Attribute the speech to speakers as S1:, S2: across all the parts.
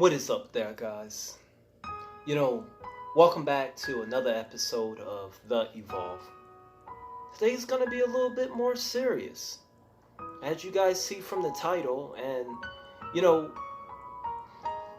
S1: What is up there, guys? Welcome back to another episode of The Evolve. Today's gonna be a little bit more serious, as you guys see from the title. And,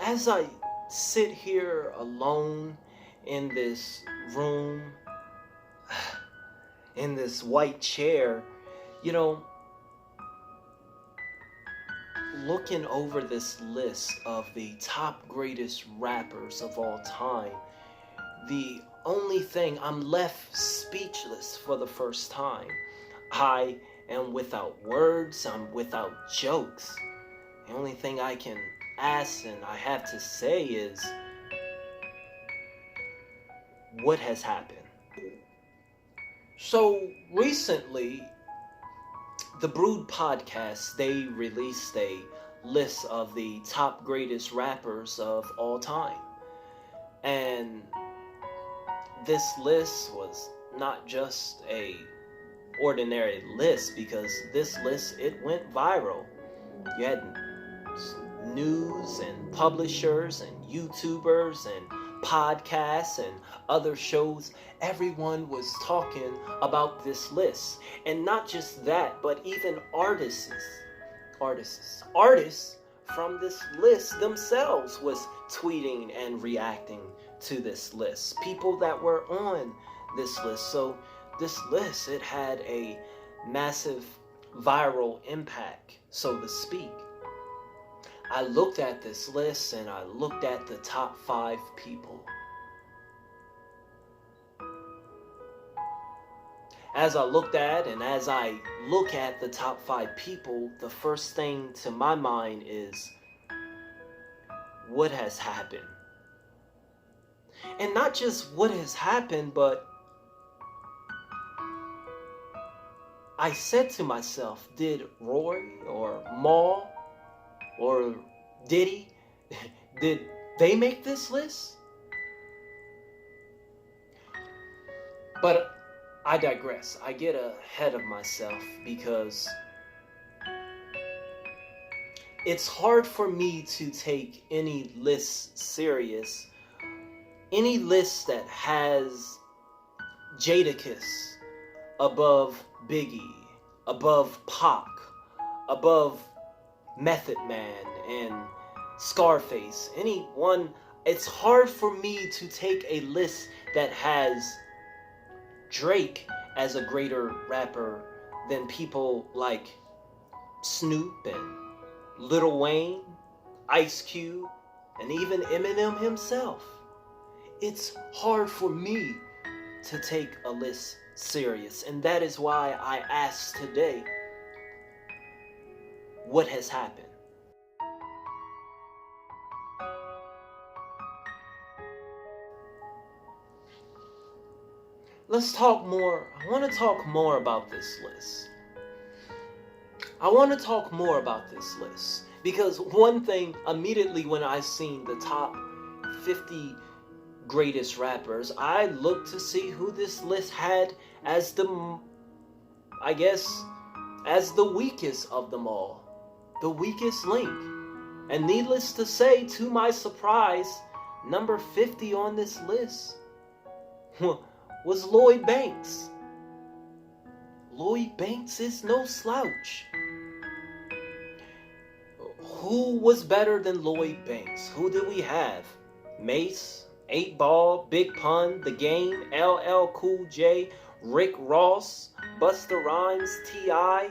S1: as I sit here alone in this room, in this white chair, looking over this list of the top greatest rappers of all time, the only thing, I'm left speechless for the first time. I am without words, I'm without jokes. The only thing I can ask and I have to say is, what has happened? So recently, the Brood podcast, they released a list of the top greatest rappers of all time. And this list was not just a ordinary list, because this list, it went viral. You had news and publishers and YouTubers and podcasts and other shows. Everyone was talking about this list. And not just that, but even artists from this list themselves was tweeting and reacting to this list. People that were on this list. So this list, it had a massive viral impact, so to speak. I looked at this list and I looked at the top 5 people. As I look at the top 5 people, the first thing to my mind is, what has happened? And not just what has happened, but I said to myself, did Roy or Maul or Diddy, did they make this list? But I digress. I get ahead of myself because it's hard for me to take any list serious. Any list that has Jadakiss above Biggie, above Pac, above Method Man and Scarface, anyone, it's hard for me to take a list that has Drake as a greater rapper than people like Snoop and Lil Wayne, Ice Cube, and even Eminem himself. It's hard for me to take a list serious, and that is why I asked today, what has happened? Let's talk more. I want to talk more about this list. Because one thing, immediately when I seen the top 50 greatest rappers, I looked to see who this list had as the weakest of them all. The weakest link. And needless to say, to my surprise, number 50 on this list was Lloyd Banks. Lloyd Banks is no slouch. Who was better than Lloyd Banks? Who did we have? Mace, 8 Ball, Big Pun, The Game, LL Cool J, Rick Ross, Busta Rhymes, T.I.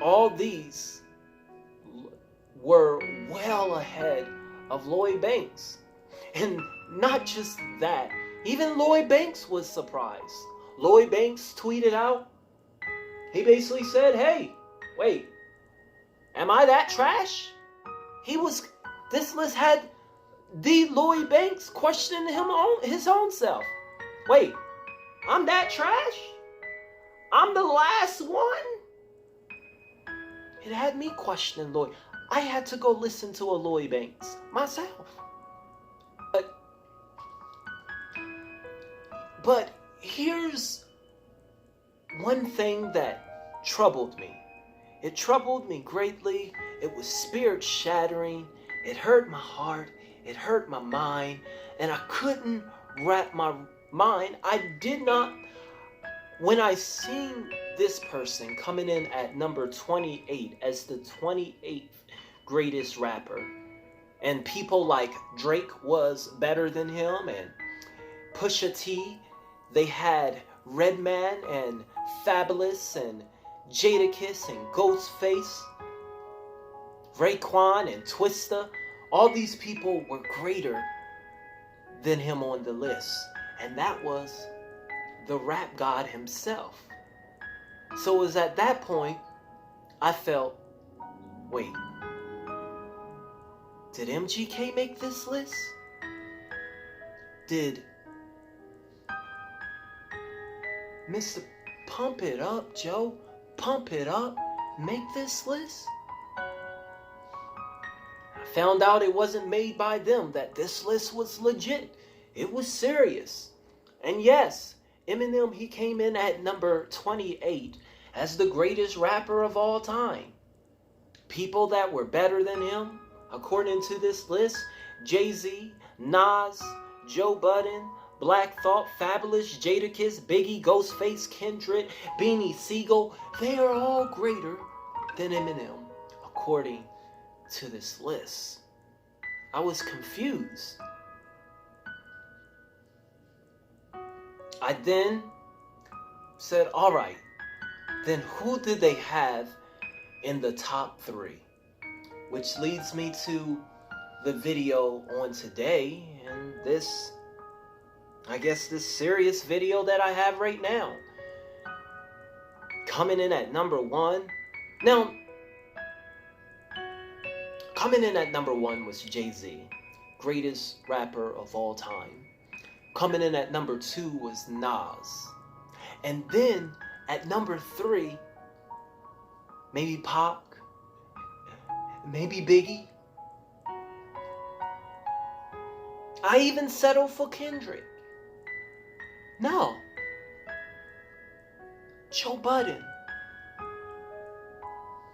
S1: All these were well ahead of Lloyd Banks. And not just that, even Lloyd Banks was surprised. Lloyd Banks tweeted out, he basically said, hey, wait, am I that trash? This list had the Lloyd Banks questioning his own self. Wait, I'm that trash? I'm the last one? It had me questioning Lloyd. I had to go listen to a Lloyd Banks myself. But here's one thing that troubled me. It troubled me greatly. It was spirit shattering. It hurt my heart. It hurt my mind. And I couldn't wrap my mind. When I seen this person coming in at number 28 as the 28th greatest rapper, and people like Drake was better than him, and Pusha T, they had Redman and Fabulous and Jadakiss and Ghostface, Raekwon and Twista. All these people were greater than him on the list. And that was the rap god himself. So it was at that point I felt, wait, did MGK make this list? Did Mr. Pump It Up, Joe, Pump It Up, make this list? I found out it wasn't made by them, that this list was legit. It was serious. And yes, Eminem, he came in at number 28 as the greatest rapper of all time. People that were better than him, according to this list: Jay-Z, Nas, Joe Budden, Black Thought, Fabulous, Jadakiss, Biggie, Ghostface, Kendrick, Beanie Siegel. They are all greater than Eminem, according to this list. I was confused. I then said, all right, then who did they have in the top 3? Which leads me to the video on today, and this serious video that I have right now. Coming in at number 1. Now, coming in at number 1 was Jay-Z, greatest rapper of all time. Coming in at number 2 was Nas. And then at number 3, maybe Pac, maybe Biggie. I even settled for Kendrick. No. Joe Budden.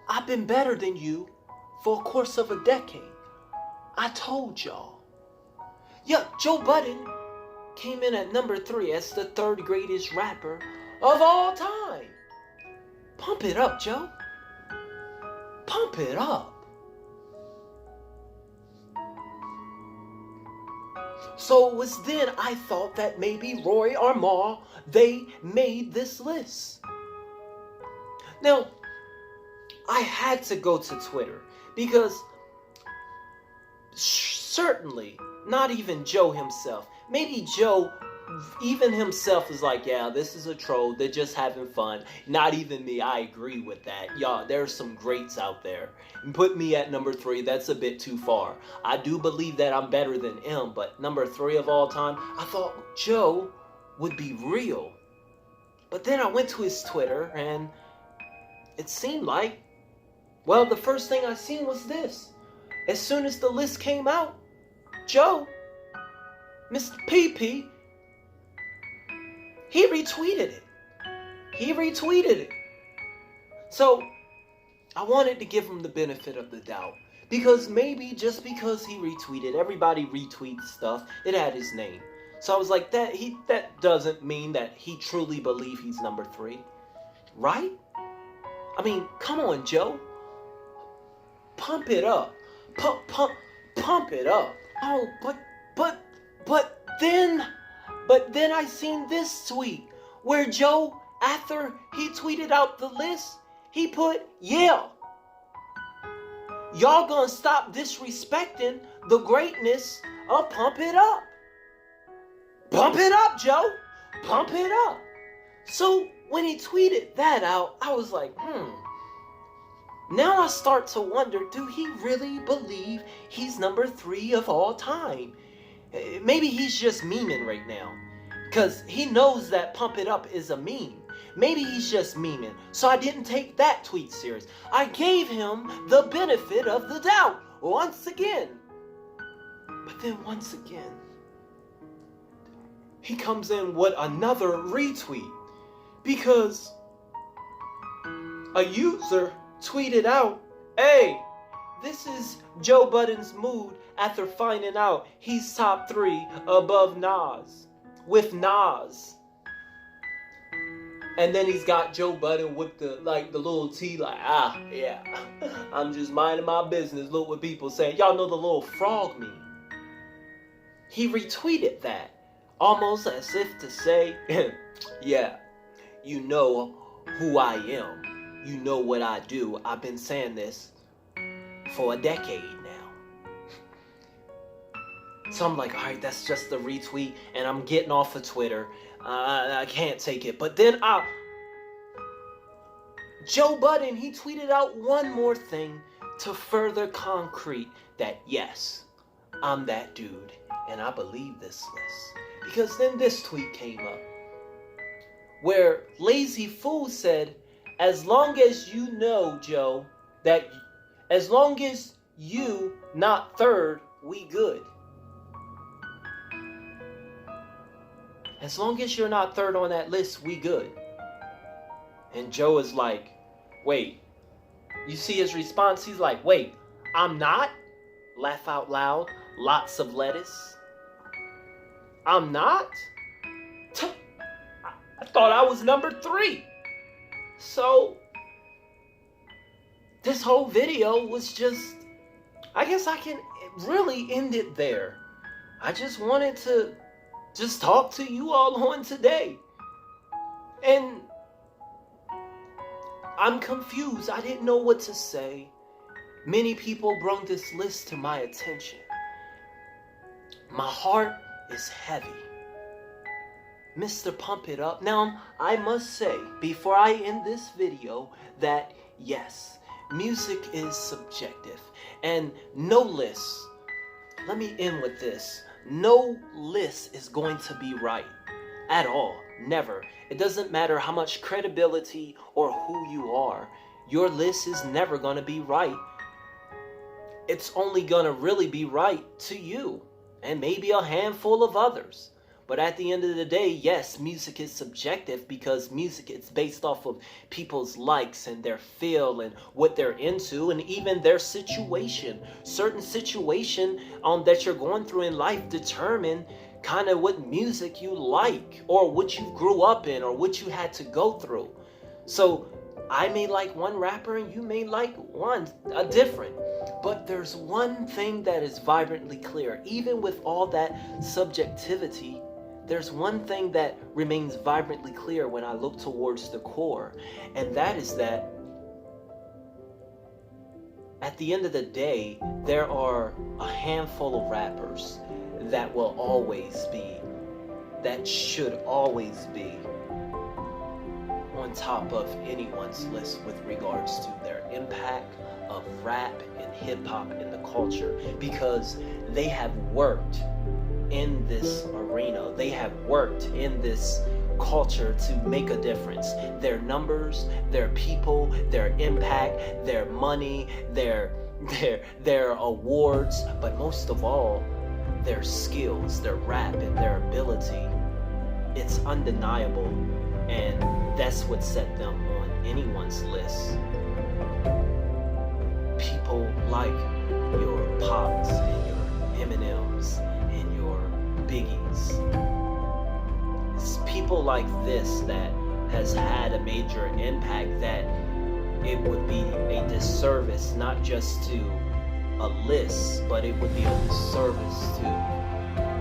S1: I've been better than you for a course of a decade. I told y'all. Yeah, Joe Budden came in at number 3 as the 3rd greatest rapper of all time. Pump it up, Joe. Pump it up. So it was then I thought that maybe Roy or Ma, they made this list. Now, I had to go to Twitter because certainly not even Joe himself, maybe Joe even himself is like, yeah, this is a troll, they're just having fun. Not even me, I agree with that. Y'all, there's some greats out there. And put me at number 3, that's a bit too far. I do believe that I'm better than him, but number 3 of all time, I thought Joe would be real. But then I went to his Twitter, and it seemed like, well, the first thing I seen was this. As soon as the list came out, Joe, Mr. PP, he retweeted it. He retweeted it. So, I wanted to give him the benefit of the doubt. Because maybe just because he retweeted, everybody retweets stuff, it had his name. So I was like, that doesn't mean that he truly believes he's number 3. Right? I mean, come on, Joe. Pump it up. Pump it up. Oh, but then I seen this tweet where Joe, after he tweeted out the list, he put, yeah, y'all gonna stop disrespecting the greatness of Pump It Up. Pump it up, Joe. Pump it up. So when he tweeted that out, I was like, Now I start to wonder, do he really believe he's number 3 of all time? Maybe he's just memeing right now. Because he knows that Pump It Up is a meme. Maybe he's just memeing. So I didn't take that tweet serious. I gave him the benefit of the doubt once again. But then once again, he comes in with another retweet. Because a user tweeted out, hey, this is Joe Budden's mood after finding out he's top 3 above Nas, with Nas. And then he's got Joe Budden with the little T, yeah, I'm just minding my business. Look what people saying. Y'all know the little frog meme. He retweeted that, almost as if to say, yeah, you know who I am. You know what I do. I've been saying this for a decade now. So I'm like, all right, that's just a retweet, and I'm getting off of Twitter. I can't take it. But then Joe Budden, he tweeted out one more thing to further concrete that, yes, I'm that dude, and I believe this list. Because then this tweet came up, where Lazy Fool said, as long as you know, Joe, that as long as you not third, we good. As long as you're not third on that list, we good. And Joe is like, wait. You see his response? He's like, wait, I'm not? Laugh out loud. Lots of lettuce. I'm not? I thought I was number 3. So, this whole video was just, I guess I can really end it there. I just wanted to just talk to you all on today. And I'm confused. I didn't know what to say. Many people brought this list to my attention. My heart is heavy. Mr. Pump It Up. Now, I must say, before I end this video, that yes, music is subjective. And no list, let me end with this. No list is going to be right at all. Never. It doesn't matter how much credibility or who you are. Your list is never going to be right. It's only going to really be right to you and maybe a handful of others. But at the end of the day, yes, music is subjective because music is based off of people's likes and their feel and what they're into and even their situation. Certain situation that you're going through in life determine kind of what music you like or what you grew up in or what you had to go through. So I may like one rapper and you may like a different. But there's one thing that is vibrantly clear. Even with all that subjectivity, there's one thing that remains vibrantly clear when I look towards the core. And that is that at the end of the day, there are a handful of rappers that will always be, that should always be on top of anyone's list with regards to their impact of rap and hip-hop in the culture, because they have worked in this arena. They have worked in this culture to make a difference. Their numbers, their people, their impact, their money, their awards, but most of all, their skills, their rap and their ability. It's undeniable, and that's what set them on anyone's list. People like your Pops and your Eminems and your Biggies. It's people like this that has had a major impact that it would be a disservice not just to a list, but it would be a disservice to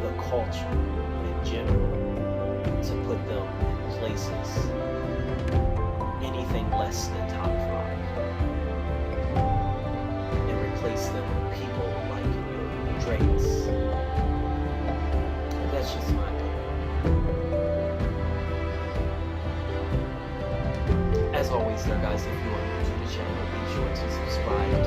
S1: the culture in general to put them in places anything less than top 5 and replace them with people like your Drakes. And that's just my opinion. As always there, guys, if you are new to the channel, be sure to subscribe.